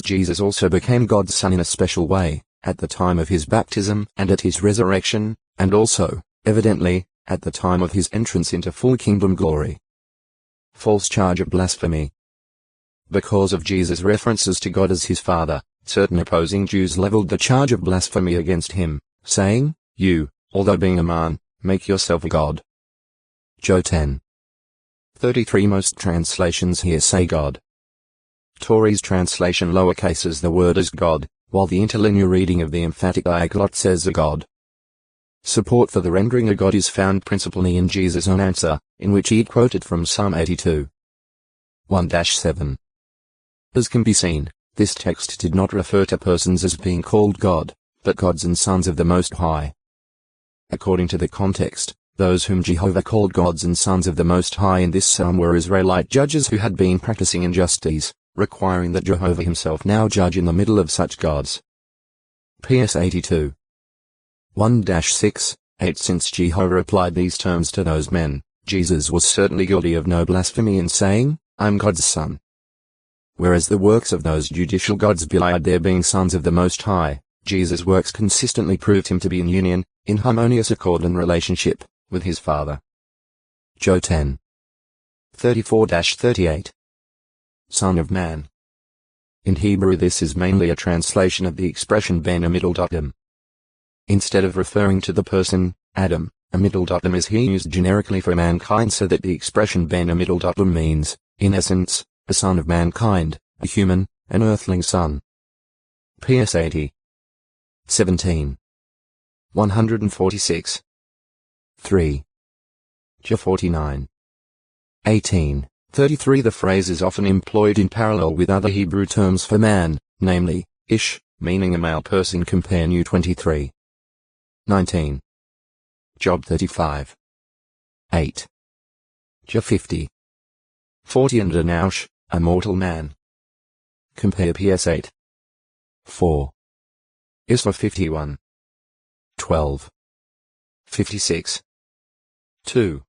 Jesus also became God's Son in a special way, at the time of his baptism and at his resurrection, and also, evidently, at the time of his entrance into full kingdom glory. False charge of blasphemy. Because of Jesus' references to God as his Father, certain opposing Jews leveled the charge of blasphemy against him, saying, "You, although being a man, make yourself a god." Joe 10:33. Most translations here say God. Torrey's translation lowercases the word as God, while the interlinear reading of the emphatic iaglot says a god. Support for the rendering a god is found principally in Jesus' own answer, in which he quoted from Psalm 82. 1-7. As can be seen, this text did not refer to persons as being called God, but gods and sons of the Most High. According to the context, those whom Jehovah called gods and sons of the Most High in this psalm were Israelite judges who had been practicing injustice, requiring that Jehovah himself now judge in the middle of such gods. PS 82. 1-6-8. Since Jehovah applied these terms to those men, Jesus was certainly guilty of no blasphemy in saying, "I'm God's son." Whereas the works of those judicial gods belied their being sons of the Most High, Jesus' works consistently proved him to be in union, in harmonious accord and relationship, with his Father. Joe 10:34-38. Son of Man. In Hebrew this is mainly a translation of the expression ben Amiddle-Adam. Instead of referring to the person, Adam, Amiddle-Adam is here used generically for mankind so that the expression ben Amiddle-Adam means, in essence, a son of mankind, a human, an earthling son. PS 80. 17. 146. 3. J 49. 18. 33. The phrase is often employed in parallel with other Hebrew terms for man, namely, ish, meaning a male person. Compare New 23. 19. Job 35. 8. J 50. 40. And Anaush, a mortal man. Compare PS 8. 4. Isra 51. 12. 56. 2.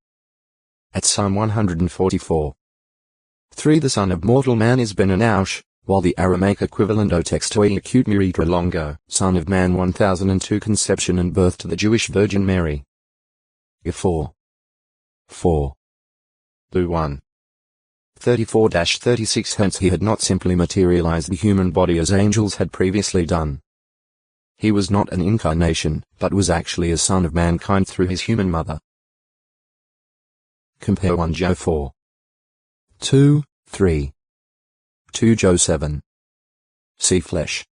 At Psalm 144. 3. The son of mortal man is Ben Anaush, while the Aramaic equivalent o textoi acute miritra longo, son of man 1002. Conception and birth to the Jewish Virgin Mary. 4. 4. Lu 1. 34-36. Hence he had not simply materialized the human body as angels had previously done. He was not an incarnation, but was actually a son of mankind through his human mother. Compare 1 Joe 4. 2, 3. 2 Joe 7. See flesh.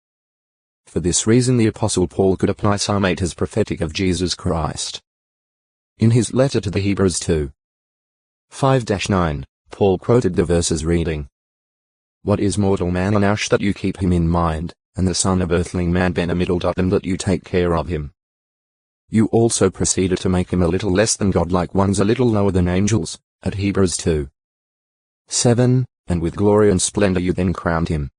For this reason the Apostle Paul could apply Psalm 8 as prophetic of Jesus Christ. In his letter to the Hebrews 2. 5-9, Paul quoted the verses reading, "What is mortal man Anaush that you keep him in mind, and the son of earthling man Ben Amiddle-Adam that you take care of him? You also proceeded to make him a little less than godlike ones, a little lower than angels," at Hebrews 2. 7, "And with glory and splendor you then crowned him.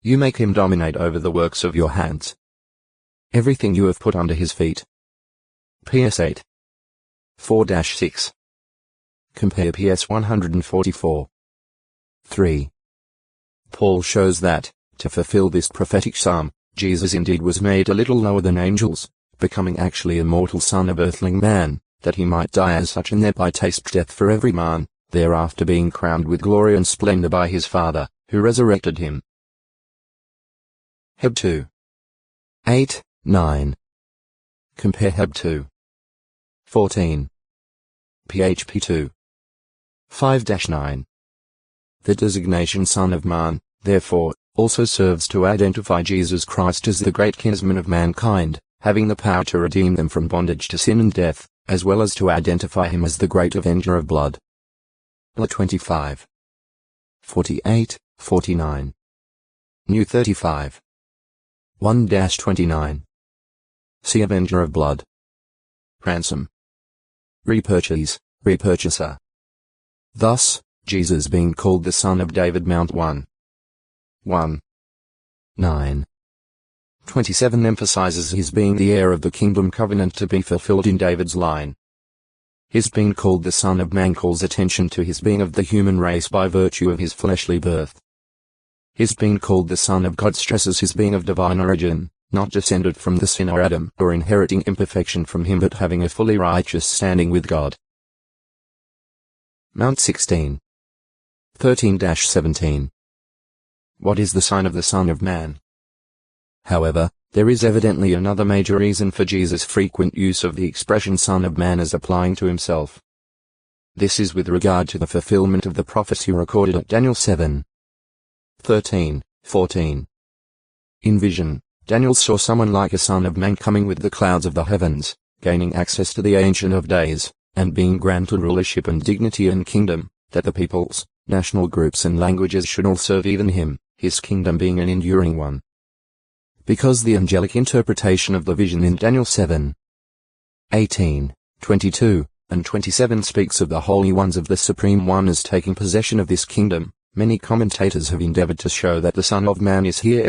You make him dominate over the works of your hands. Everything you have put under his feet." PS 8. 4-6. Compare PS 144. 3. Paul shows that, to fulfill this prophetic psalm, Jesus indeed was made a little lower than angels, becoming actually a mortal son of earthling man, that he might die as such and thereby taste death for every man, thereafter being crowned with glory and splendor by his Father, who resurrected him. Heb 2. 8, 9. Compare Heb 2. 14. PHP 2. 5-9. The designation Son of Man, therefore, also serves to identify Jesus Christ as the great kinsman of mankind, having the power to redeem them from bondage to sin and death, as well as to identify him as the great avenger of blood. La 25. 48, 49. New 35. 1-29. See avenger of blood. Ransom. Repurchase, repurchaser. Thus, Jesus being called the Son of David Mount 1. 9. 27 emphasizes his being the heir of the kingdom covenant to be fulfilled in David's line. His being called the Son of Man calls attention to his being of the human race by virtue of his fleshly birth. His being called the Son of God stresses his being of divine origin, not descended from the sinner Adam or inheriting imperfection from him but having a fully righteous standing with God. Mount 16. 13-17. What is the sign of the Son of Man? However, there is evidently another major reason for Jesus' frequent use of the expression Son of Man as applying to himself. This is with regard to the fulfillment of the prophecy recorded at Daniel 7. 13, 14. In vision, Daniel saw someone like a son of man coming with the clouds of the heavens, gaining access to the Ancient of Days, and being granted rulership and dignity and kingdom, that the peoples, national groups and languages should all serve even him, his kingdom being an enduring one. Because the angelic interpretation of the vision in Daniel 7, 18, 22, and 27 speaks of the Holy Ones of the Supreme One as taking possession of this kingdom, many commentators have endeavored to show that the Son of Man is here